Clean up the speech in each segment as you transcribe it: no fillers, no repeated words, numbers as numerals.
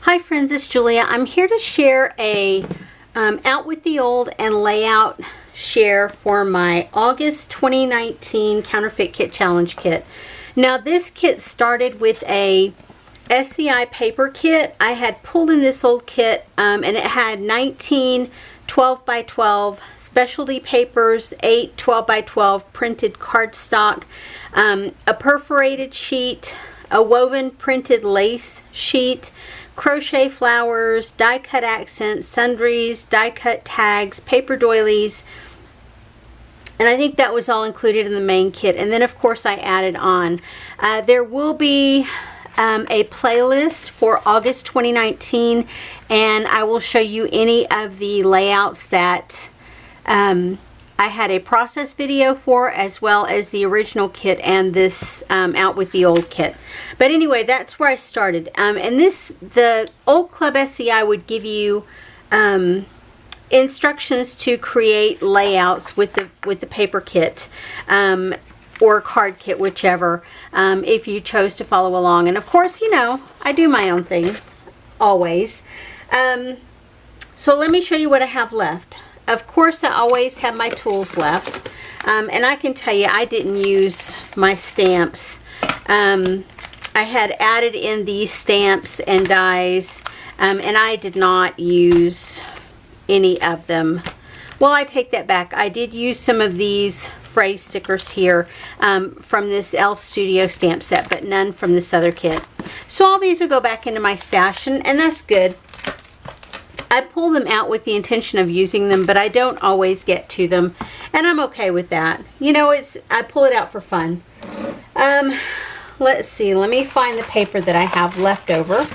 Hi friends, it's Julia. I'm here to share a out with the old and layout share for my August 2019 Counterfeit Kit Challenge kit. Now this kit started with a SCI paper kit. I had pulled in this old kit and it had 19 12 by 12 specialty papers, 8 12 by 12 printed cardstock, a perforated sheet, a woven printed lace sheet, crochet flowers, die cut accents, sundries, die cut tags, paper doilies, and I think that was all included in the main kit. And then of course I added on. There will be a playlist for August 2019, and I will show you any of the layouts that I had a process video for, as well as the original kit and this out with the old kit. But anyway, that's where I started. And the old Club SCI would give you instructions to create layouts with the paper kit or card kit, whichever, if you chose to follow along. And of course, you know, I do my own thing always. So let me show you what I have left. Of course, I always have my tools left, and I can tell you I didn't use my stamps. I had added in these stamps and dies, and I did not use any of them. Well, I take that back. I did use some of these phrase stickers here from this L Studio stamp set, but none from this other kit. So all these will go back into my stash, and that's good. I pull them out with the intention of using them, but I don't always get to them, and I'm okay with that. You know, I pull it out for fun. Let's see, let me find the paper that I have left over,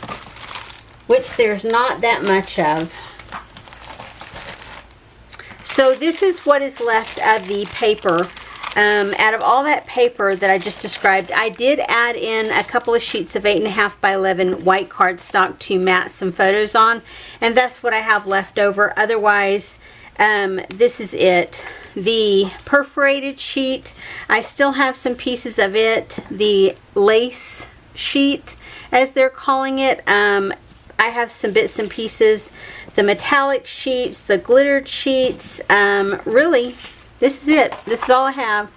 which there's not that much of. So this is what is left of the paper. Out of all that paper that I just described, I did add in a couple of sheets of 8.5 by 11 white cardstock to mat some photos on, and that's what I have left over. Otherwise, this is it. The perforated sheet, I still have some pieces of it. The lace sheet, as they're calling it, I have some bits and pieces. The metallic sheets, the glittered sheets, really, this is it. This is all I have.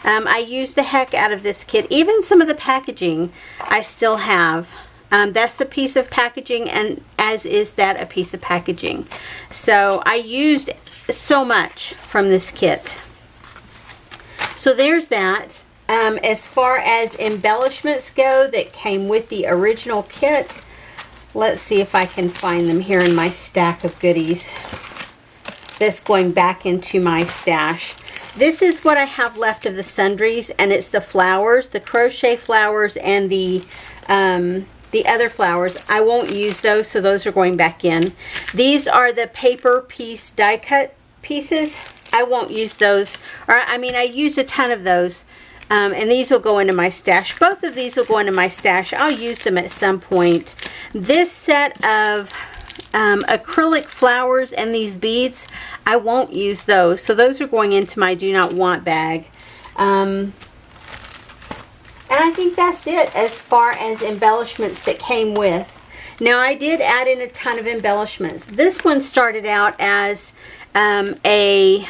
I used the heck out of this kit. Even some of the packaging I still have. That's a piece of packaging, and as is that a piece of packaging. So I used so much from this kit. So there's that. As far as embellishments go that came with the original kit, let's see if I can find them here in my stack of goodies. This going back into my stash. This is what I have left of the sundries, and it's the flowers, the crochet flowers, and the other flowers. I won't use those, so those are going back in. These are the paper piece die cut pieces. I won't use those, or I mean, I used a ton of those, and these will go into my stash. Both of these will go into my stash. I'll use them at some point. This set of acrylic flowers and these beads, I won't use those, so those are going into my do not want bag. And I think that's it as far as embellishments that came with. Now I did add in a ton of embellishments. This one started out as a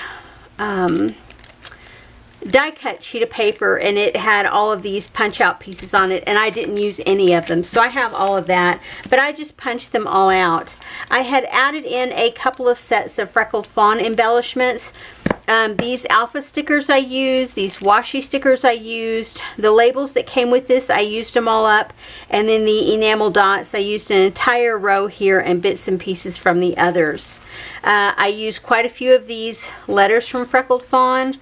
die cut sheet of paper, and it had all of these punch out pieces on it, and I didn't use any of them, so I have all of that, but I just punched them all out. I had added in a couple of sets of freckled fawn embellishments. These alpha stickers I used, these washi stickers I used, the labels that came with this, I used them all up, and then the enamel dots, I used an entire row here and bits and pieces from the others. I used quite a few of these letters from Freckled Fawn.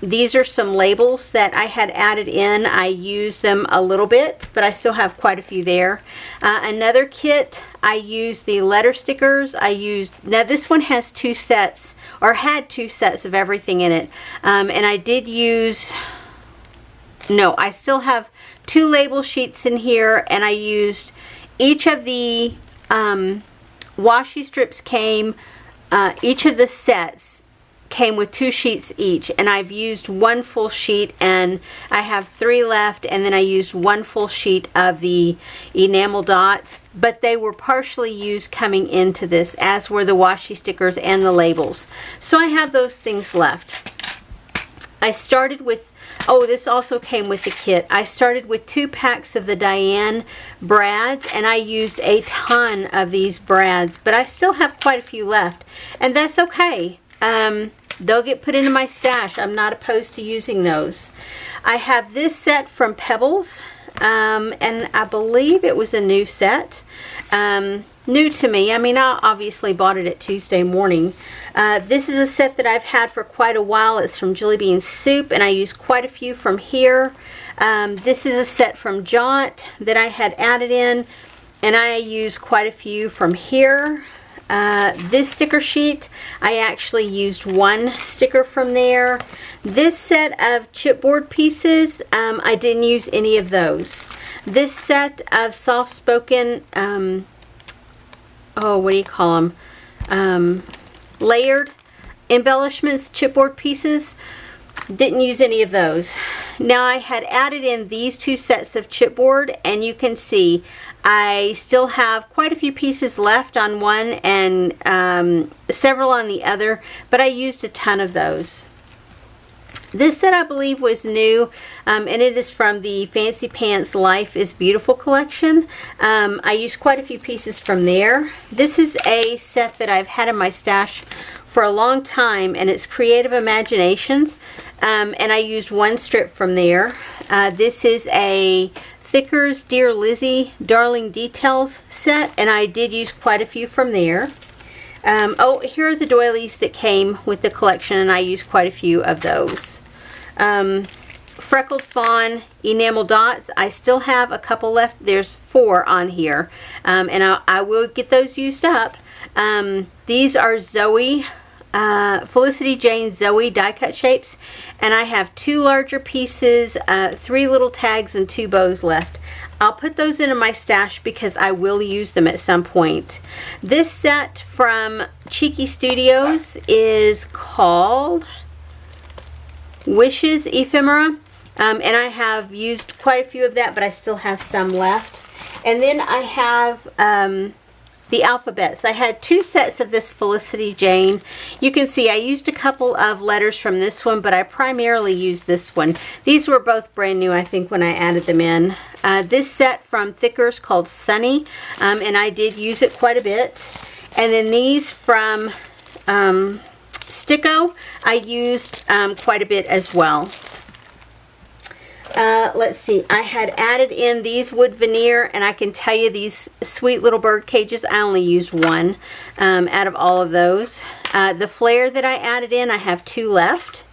These are some labels that I had added in. I used them a little bit, but I still have quite a few there. Another kit, I used the letter stickers. Now this one has two sets, or had two sets of everything in it. And I did use, no, I still have two label sheets in here, and I used each of the washi strips came, each of the sets came with 2 sheets each, and I've used 1 full sheet, and I have 3 left, and then I used 1 full sheet of the enamel dots. but they were partially used coming into this, as were the washi stickers and the labels. So I have those things left. I started with, oh, this also came with the kit. I started with 2 packs of the Diane brads, and I used a ton of these brads, but I still have quite a few left, and that's okay. They'll get put into my stash. I'm not opposed to using those. I have this set from Pebbles, and I believe it was a new set. New to me. I mean, I obviously bought it at Tuesday morning. This is a set that I've had for quite a while. It's from Jelly Bean Soup, and I used quite a few from here. This is a set from Jaunt that I had added in, and I used quite a few from here. This sticker sheet, I actually used 1 sticker from there. This set of chipboard pieces, I didn't use any of those. This set of soft-spoken, oh, what do you call them? Layered embellishments, chipboard pieces, didn't use any of those. Now I had added in these 2 sets of chipboard, and you can see I still have quite a few pieces left on one and several on the other, but I used a ton of those. This set I believe was new, and it is from the Fancy Pants Life is Beautiful collection. I used quite a few pieces from there. This is a set that I've had in my stash for a long time, and it's Creative Imaginations, and I used 1 strip from there. This is a Thicker's Dear Lizzie Darling Details set, and I did use quite a few from there. Oh, here are the doilies that came with the collection, and I used quite a few of those. Freckled Fawn enamel dots, I still have a couple left. There's 4 on here, and I will get those used up. These are Zoe, Felicity Jane Zoe die cut shapes, and I have 2 larger pieces, 3 little tags, and 2 bows left. I'll put those into my stash because I will use them at some point. This set from Cheeky Studios is called Wishes Ephemera, and I have used quite a few of that, but I still have some left. And then I have the alphabets. I had 2 sets of this Felicity Jane. You can see I used a couple of letters from this one, but I primarily used this one. These were both brand new, I think, when I added them in. This set from Thicker's called Sunny, and I did use it quite a bit. And then these from Sticko, I used quite a bit as well. Let's see, I had added in these wood veneer, and I can tell you these sweet little bird cages, I only used 1 out of all of those. The flare that I added in, I have 2 left,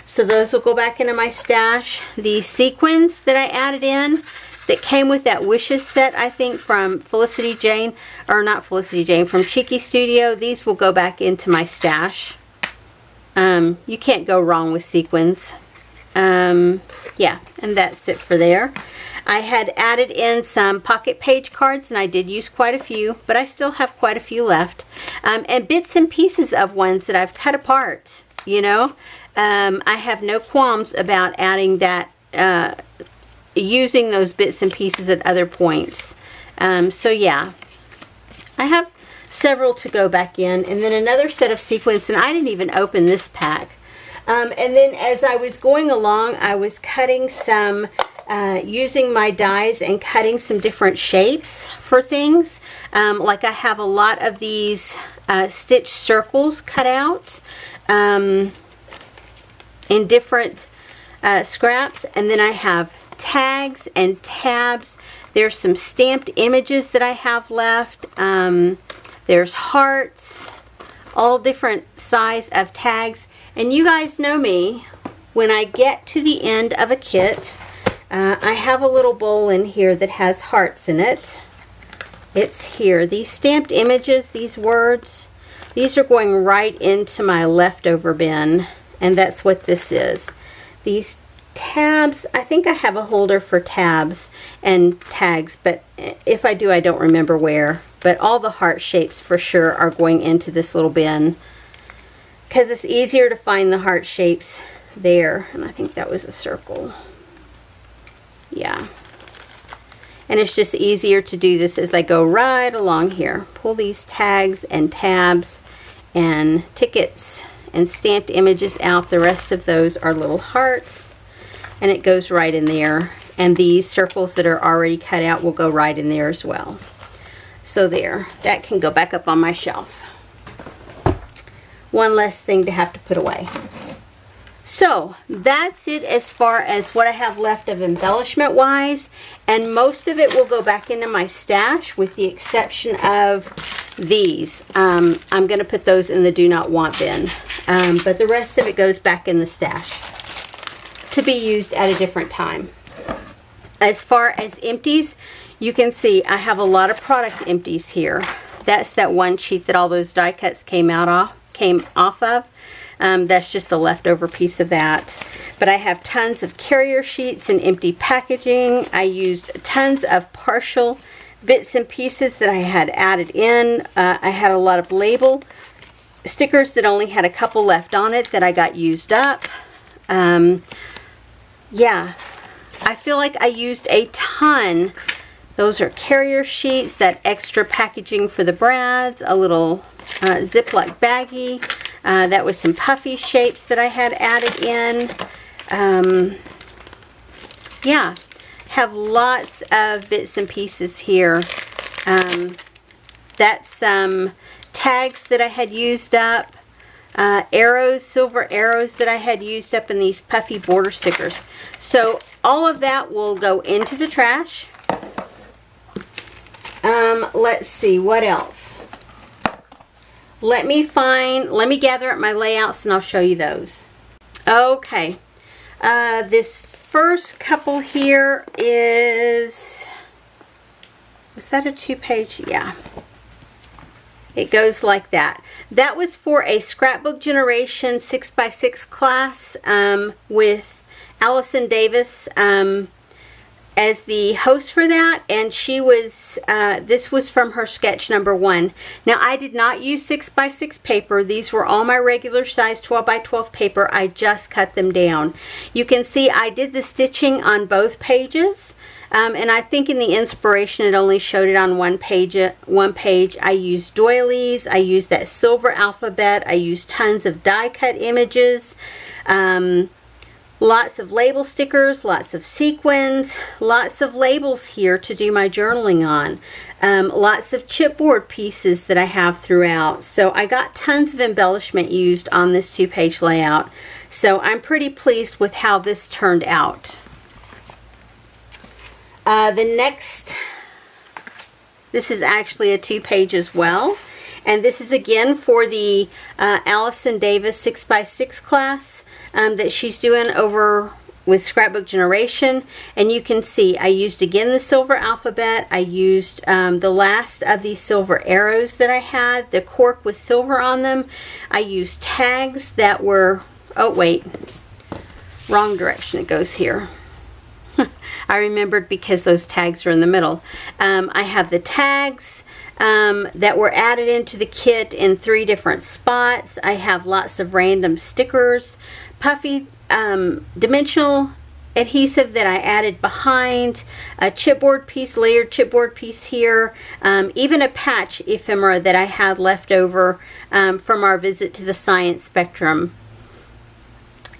so those will go back into my stash. The sequins that I added in that came with that Wishes set, I think, from Felicity Jane, or not Felicity Jane, from Cheeky Studio, these will go back into my stash. You can't go wrong with sequins. Yeah, and that's it for there. I had added in some pocket page cards, and I did use quite a few, but I still have quite a few left. And bits and pieces of ones that I've cut apart, you know. I have no qualms about adding that, using those bits and pieces at other points. So yeah, I have several to go back in, and then another set of sequins, and I didn't even open this pack. And then as I was going along, I was cutting some, using my dies and cutting some different shapes for things. Like I have a lot of these stitch circles cut out in different scraps. And then I have tags and tabs. There's some stamped images that I have left. There's hearts, all different size of tags. And you guys know me, when I get to the end of a kit, I have a little bowl in here that has hearts in it. It's here. These stamped images, these words, these are going right into my leftover bin, and that's what this is. These tabs, I think I have a holder for tabs and tags, but if I do, I don't remember where. But all the heart shapes for sure are going into this little bin, because it's easier to find the heart shapes there. And I think that was a circle. Yeah. And it's just easier to do this as I go right along here. Pull these tags and tabs and tickets and stamped images out. The rest of those are little hearts, and it goes right in there. And these circles that are already cut out will go right in there as well. So there, that can go back up on my shelf. One less thing to have to put away. So that's it as far as what I have left of embellishment wise, and most of it will go back into my stash with the exception of these. I'm going to put those in the do not want bin, but the rest of it goes back in the stash to be used at a different time. As far as empties, you can see I have a lot of product empties here. That's that one sheet that all those die cuts came off of. That's just the leftover piece of that. But I have tons of carrier sheets and empty packaging. I used tons of partial bits and pieces that I had added in. I had a lot of label stickers that only had a couple left on it that I got used up. Yeah, I feel like I used a ton. Those are carrier sheets, that extra packaging for the brads, a little Ziploc baggie. That was some puffy shapes that I had added in. Yeah, have lots of bits and pieces here. That's some tags that I had used up. Arrows, silver arrows that I had used up in these puffy border stickers. So all of that will go into the trash. Let's see, what else? Let me gather up my layouts and I'll show you those. Okay, this first couple here was that a 2-page? Yeah. It goes like that. That was for a Scrapbook Generation 6x6 class with Allison Davis as the host for that, and she was this was from her sketch number 1. Now I did not use 6x6 paper. These were all my regular size 12x12 paper. I just cut them down. You can see I did the stitching on both pages. And I think in the inspiration it only showed it on one page. I used doilies, I used that silver alphabet, I used tons of die cut images, lots of label stickers, lots of sequins, lots of labels here to do my journaling on, lots of chipboard pieces that I have throughout. So I got tons of embellishment used on this 2-page layout. So I'm pretty pleased with how this turned out. The next, this is actually a 2-page as well, and this is again for the Allison Davis 6x6 class that she's doing over with Scrapbook Generation. And you can see I used again the silver alphabet. I used the last of these silver arrows that I had, the cork with silver on them. I used tags that were, oh wait, wrong direction, it goes here. I remembered because those tags are in the middle. I have the tags that were added into the kit in 3 different spots. I have lots of random stickers, puffy dimensional adhesive that I added behind, a chipboard piece, layered chipboard piece here, even a patch ephemera that I had left over from our visit to the Science Spectrum.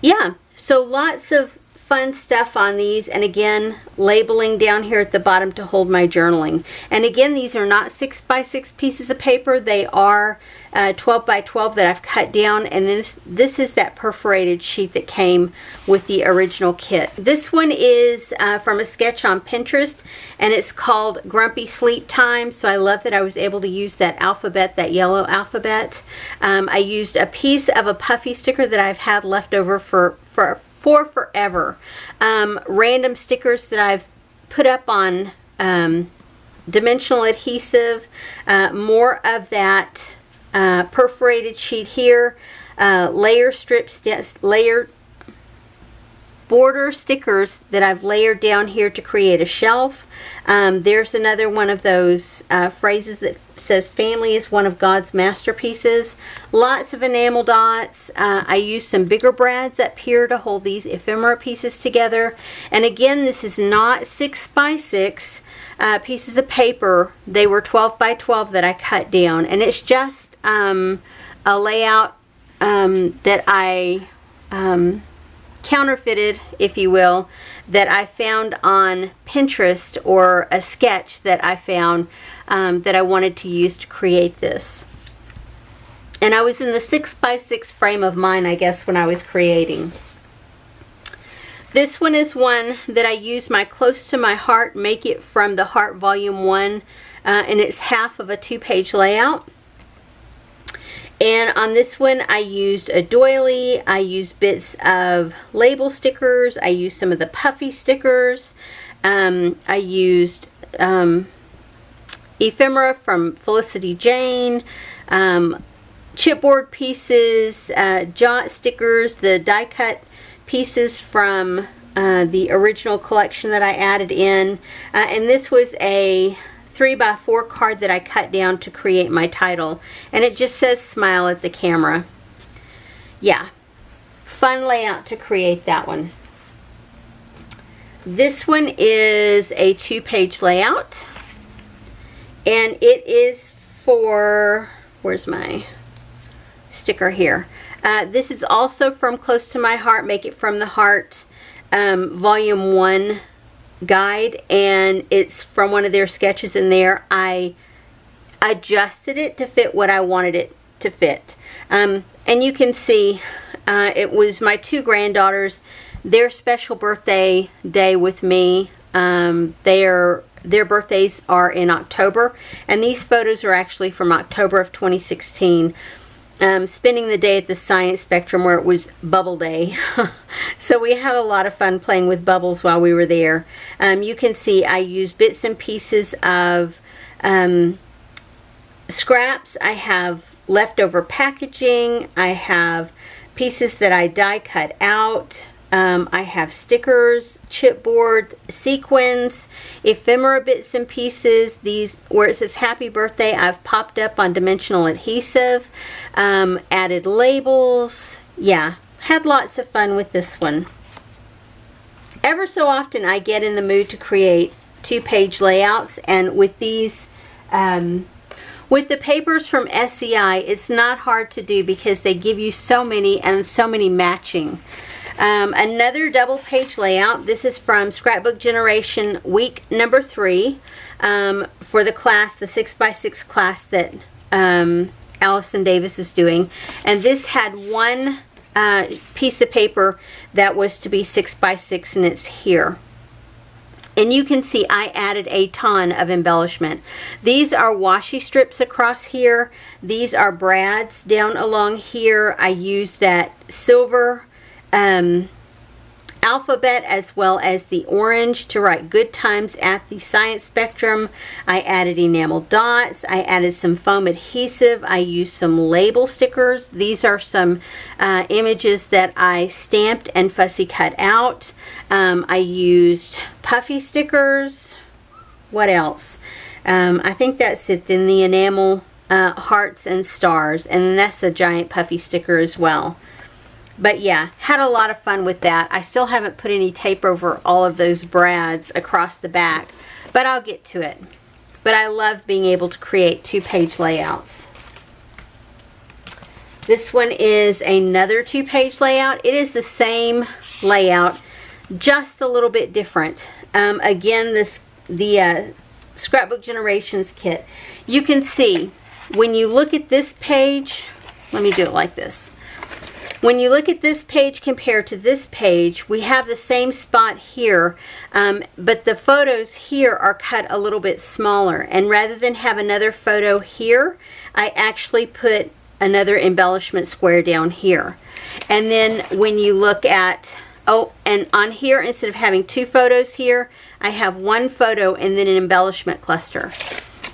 Yeah, so lots of fun stuff on these, and again labeling down here at the bottom to hold my journaling. And again, these are not 6x6 pieces of paper, they are 12x12 that I've cut down, and this is that perforated sheet that came with the original kit. This one is from a sketch on Pinterest, and it's called Grumpy Sleep Time. So I love that I was able to use that alphabet, that yellow alphabet. I used a piece of a puffy sticker that I've had left over for forever. Random stickers that I've put up on dimensional adhesive, more of that perforated sheet here, layer strips, layer border stickers that I've layered down here to create a shelf. There's another one of those phrases that says family is one of God's masterpieces. Lots of enamel dots. I used some bigger brads up here to hold these ephemera pieces together. And again, this is not 6x6. pieces of paper. They were 12 by 12 that I cut down, and it's just a layout that I counterfeited, if you will, that I found on Pinterest, or a sketch that I found that I wanted to use to create this. And I was in the 6 by 6 frame of mind, I guess, when I was creating. This one is one that I used my Close to My Heart, Make It From the Heart Volume 1, and it's half of a 2-page layout. And on this one, I used a doily, I used bits of label stickers, I used some of the puffy stickers, I used ephemera from Felicity Jane, chipboard pieces, jot stickers, the die cut pieces from the original collection that I added in, and this was a 3 by 4 card that I cut down to create my title, and it just says smile at the camera. Yeah, fun layout to create that one. This one is a 2-page layout, and it is for, where's my sticker here? This is also from Close to My Heart, Make It From the Heart, Volume 1 guide, and it's from one of their sketches in there. I adjusted it to fit what I wanted it to fit. And you can see it was my 2 granddaughters, their special birthday day with me. Their birthdays are in October, and these photos are actually from October of 2016. Spending the day at the Science Spectrum, where it was Bubble Day. So we had a lot of fun playing with bubbles while we were there. You can see I used bits and pieces of scraps. I have leftover packaging. I have pieces that I die cut out. I have stickers, chipboard, sequins, ephemera bits and pieces. These, where it says happy birthday, I've popped up on dimensional adhesive, added labels. Yeah, had lots of fun with this one. Ever so often I get in the mood to create 2-page layouts, and with these, with the papers from SEI, it's not hard to do because they give you so many and so many matching. Another double-page layout. This is from Scrapbook Generation week number 3 for the class, the 6 by 6 class that Allison Davis is doing. And this had one piece of paper that was to be 6 by 6, and it's here. And you can see I added a ton of embellishment. These are washi strips across here. These are brads down along here. I used that silver alphabet as well as the orange to write good times at the Science Spectrum. I added enamel dots. I added some foam adhesive. I used some label stickers. These are some images that I stamped and fussy cut out. I used puffy stickers. What else? I think that's it. Then the enamel hearts and stars, and that's a giant puffy sticker as well. But yeah, had a lot of fun with that. I still haven't put any tape over all of those brads across the back, but I'll get to it. But I love being able to create 2-page layouts. This one is another 2-page layout. It is the same layout, just a little bit different. Again, the Scrapbook Generations kit. You can see when you look at this page, let me do it like this. When you look at this page compared to this page, we have the same spot here, but the photos here are cut a little bit smaller. And rather than have another photo here, I actually put another embellishment square down here. And then when you look at, oh, and on here, instead of having 2 photos here, I have 1 photo and then an embellishment cluster.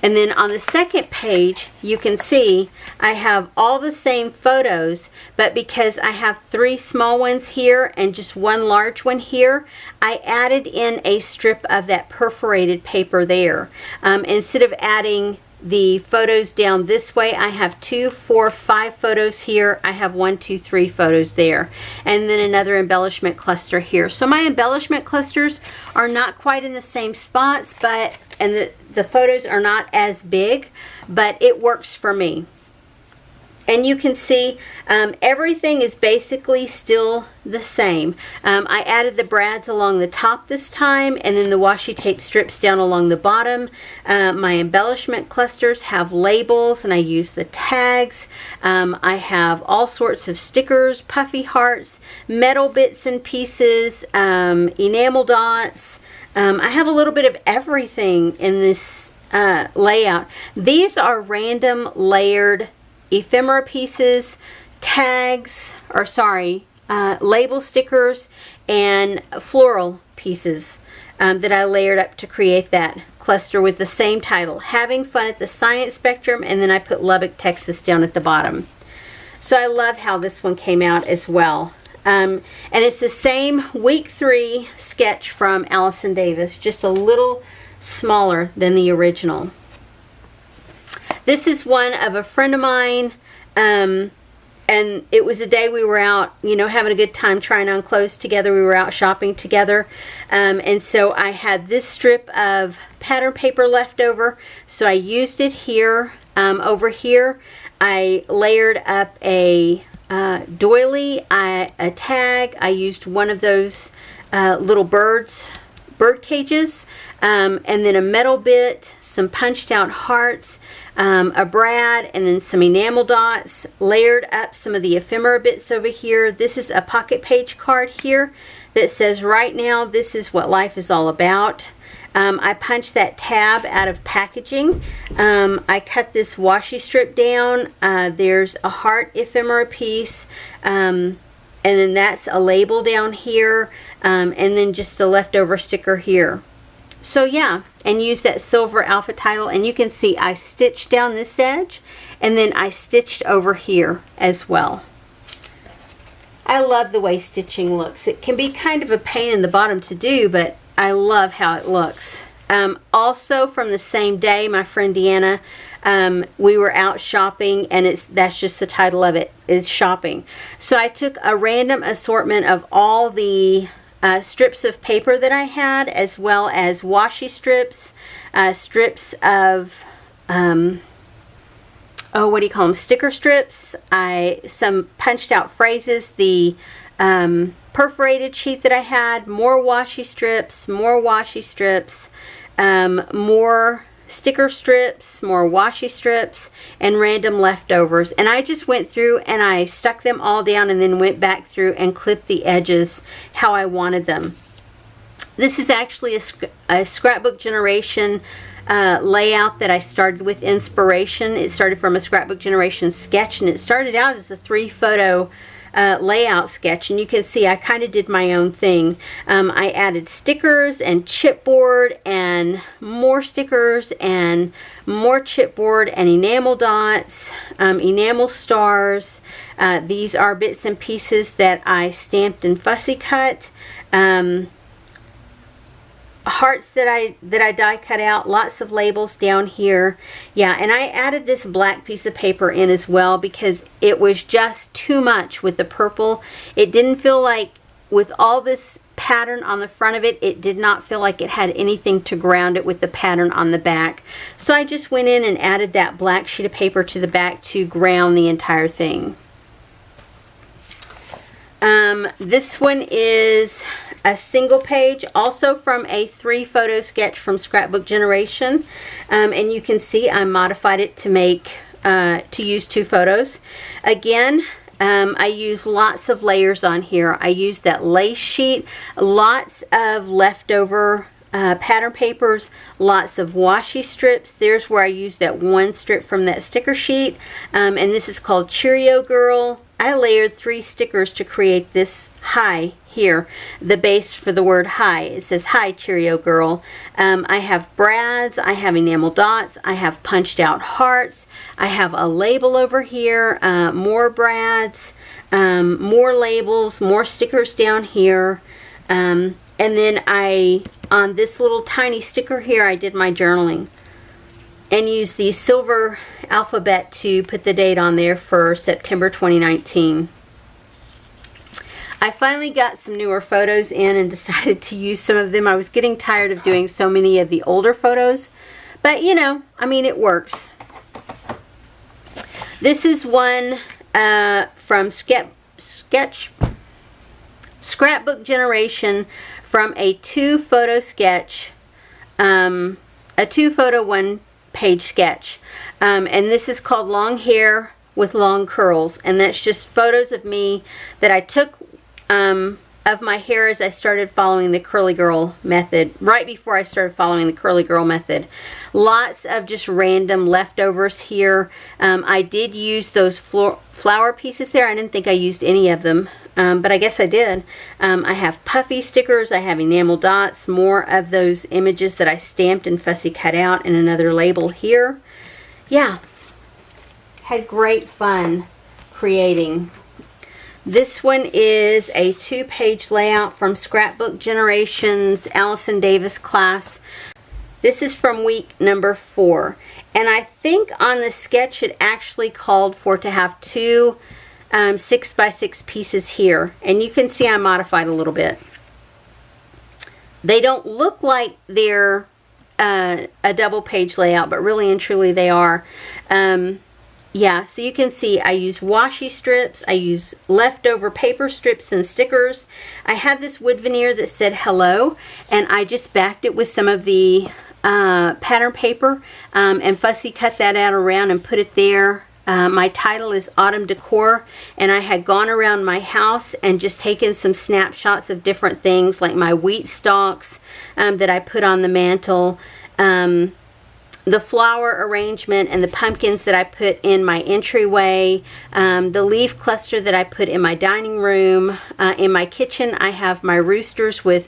And then on the second page, you can see I have all the same photos, but because I have 3 small ones here and just 1 large one here, I added in a strip of that perforated paper there. Instead of adding the photos down this way. I have 2, 4, 5 photos here. I have 1, 2, 3 photos there. And then another embellishment cluster here. So my embellishment clusters are not quite in the same spots, but, and the photos are not as big, but it works for me. And you can see everything is basically still the same. I added the brads along the top this time, and then the washi tape strips down along the bottom. My embellishment clusters have labels, and I use the tags. I have all sorts of stickers, puffy hearts, metal bits and pieces, enamel dots. I have a little bit of everything in this layout. These are random layered ephemera pieces, tags, or sorry, label stickers, and floral pieces that I layered up to create that cluster with the same title, Having Fun at the Science Spectrum, and then I put Lubbock, Texas down at the bottom. So I love how this one came out as well. And it's the same week 3 sketch from Allison Davis, just a little smaller than the original. This is one of a friend of mine, and it was a day we were out, you know, having a good time trying on clothes together. We were out shopping together, and so I had this strip of pattern paper left over, so I used it here. Over here, I layered up a doily, a tag. I used one of those little bird cages, and then a metal bit, some punched out hearts, a brad, and then some enamel dots. Layered up some of the ephemera bits over here. This is a pocket page card here that says, right now, this is what life is all about. I punched that tab out of packaging. I cut this washi strip down. There's a heart ephemera piece, and then that's a label down here, and then just a leftover sticker here. So yeah, and use that silver alpha title, and you can see I stitched down this edge, and then I stitched over here as well. I love the way stitching looks. It can be kind of a pain in the bottom to do, but I love how it looks. Also from the same day, my friend Deanna, we were out shopping, and that's just the title of it, is shopping. So I took a random assortment of all the strips of paper that I had, as well as washi strips, strips of what do you call them, sticker strips, some punched out phrases, the perforated sheet that I had, more washi strips, more sticker strips, more washi strips, and random leftovers. And I just went through and I stuck them all down, and then went back through and clipped the edges how I wanted them. This is actually a Scrapbook Generation layout that I started with inspiration. It started from a Scrapbook Generation sketch, and it started out as a 3-photo layout sketch, and you can see I kind of did my own thing. I added stickers and chipboard, and more stickers and more chipboard, and enamel dots, enamel stars. These are bits and pieces that I stamped and fussy cut. Hearts that I die cut out, lots of labels down here. Yeah, and I added this black piece of paper in as well because it was just too much with the purple. It didn't feel like, with all this pattern on the front of it, it did not feel like it had anything to ground it with the pattern on the back. So I just went in and added that black sheet of paper to the back to ground the entire thing. This one is a single page, also from a 3-photo sketch from Scrapbook Generation, and you can see I modified it to make to use 2 photos. Again, I use lots of layers on here. I use that lace sheet, lots of leftover pattern papers, lots of washi strips. There's where I used that one strip from that sticker sheet, and this is called Cheerio Girl. I layered 3 stickers to create this hi here, the base for the word hi. It says, "Hi, Cheerio Girl." I have brads, I have enamel dots, I have punched out hearts, I have a label over here, more brads, more labels, more stickers down here, and then on this little tiny sticker here, I did my journaling. and use the silver alphabet to put the date on there for September 2019. I finally got some newer photos in and decided to use some of them. I was getting tired of doing so many of the older photos, but you know, I mean, it works. This is one from Scrapbook Generation, from a 2-photo sketch, a 2-photo 1-page sketch, and this is called Long Hair with Long Curls, and that's just photos of me that I took of my hair as I started following the curly girl method, right before I started following the curly girl method. Lots of just random leftovers here. I did use those flower pieces there. I didn't think I used any of them, but I guess I did. I have puffy stickers, I have enamel dots, more of those images that I stamped and fussy cut out, and another label here. Yeah, had great fun creating. This one is a 2-page layout from Scrapbook Generations Allison Davis class. This is from week number 4. And I think on the sketch it actually called for to have 2 6x6 pieces here. And you can see I modified a little bit. They don't look like they're a double page layout, but really and truly they are. Yeah, so you can see I use washi strips, I use leftover paper strips and stickers. I had this wood veneer that said hello, and I just backed it with some of the pattern paper and fussy cut that out around and put it there. My title is Autumn Decor, and I had gone around my house and just taken some snapshots of different things, like my wheat stalks that I put on the mantle, the flower arrangement and the pumpkins that I put in my entryway, the leaf cluster that I put in my dining room. In my kitchen I have my roosters with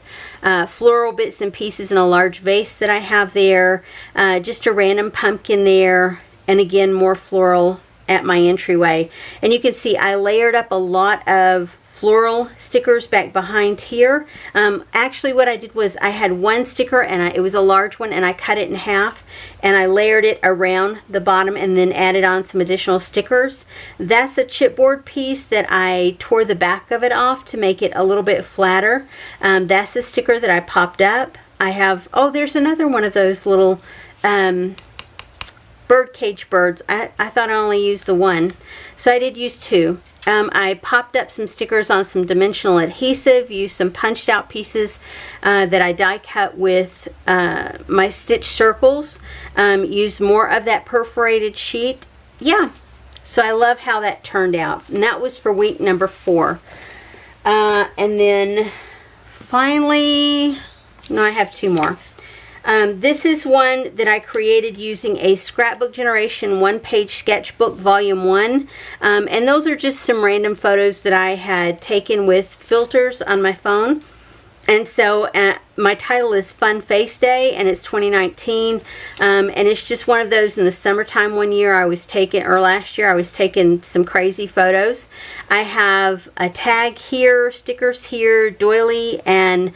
floral bits and pieces in a large vase that I have there, just a random pumpkin there, and again more floral at my entryway. And you can see I layered up a lot of floral stickers back behind here. Actually what I did was I had one sticker, and it was a large one, and I cut it in half and I layered it around the bottom and then added on some additional stickers. That's a chipboard piece that I tore the back of it off to make it a little bit flatter. That's a sticker that I popped up. I have, oh, there's another one of those little bird cage birds. I thought I only used the one, so I did use 2. I popped up some stickers on some dimensional adhesive, used some punched out pieces that I die cut with my stitch circles, used more of that perforated sheet. Yeah, so I love how that turned out. And that was for week number 4. And then finally, no, I have 2 more. This is one that I created using a Scrapbook Generation 1-page sketchbook volume 1, and those are just some random photos that I had taken with filters on my phone. And so my title is Fun Face Day, and it's 2019, and it's just one of those in the summertime. One year I was taking, or last year I was taking some crazy photos. I have a tag here, stickers here, doily, and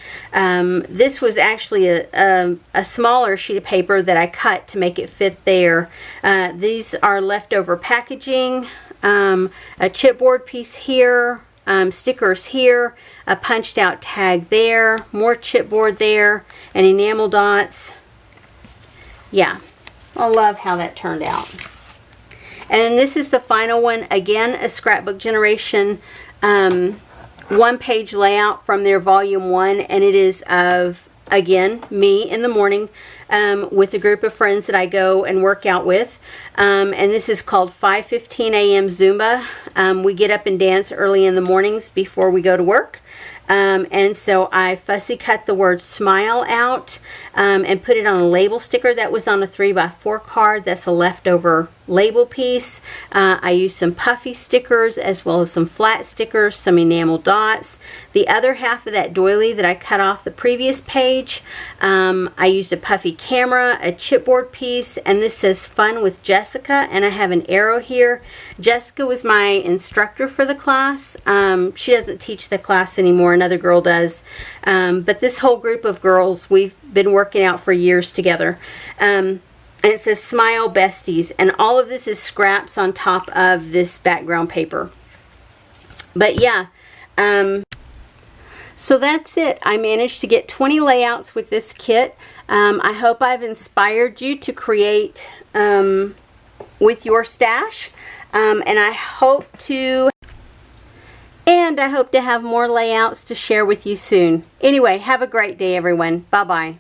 this was actually a smaller sheet of paper that I cut to make it fit there. These are leftover packaging, a chipboard piece here, stickers here, a punched out tag there, more chipboard there, and enamel dots. Yeah, I love how that turned out. And this is the final one, again a Scrapbook Generation 1-page layout from their volume 1, and it is of, again, me in the morning with a group of friends that I go and work out with, and this is called 5:15 a.m. Zumba. We get up and dance early in the mornings before we go to work. And so I fussy cut the word smile out and put it on a label sticker that was on a 3x4 card. That's a leftover label piece. I used some puffy stickers as well as some flat stickers, some enamel dots. The other half of that doily that I cut off the previous page, I used a puffy camera, a chipboard piece, and this says Fun with Jessica, and I have an arrow here. Jessica was my instructor for the class. She doesn't teach the class anymore, another girl does, but this whole group of girls, we've been working out for years together. And it says Smile Besties. And all of this is scraps on top of this background paper. But yeah, so that's it. I managed to get 20 layouts with this kit. I hope I've inspired you to create with your stash. And I hope to have more layouts to share with you soon. Anyway, have a great day, everyone. Bye-bye.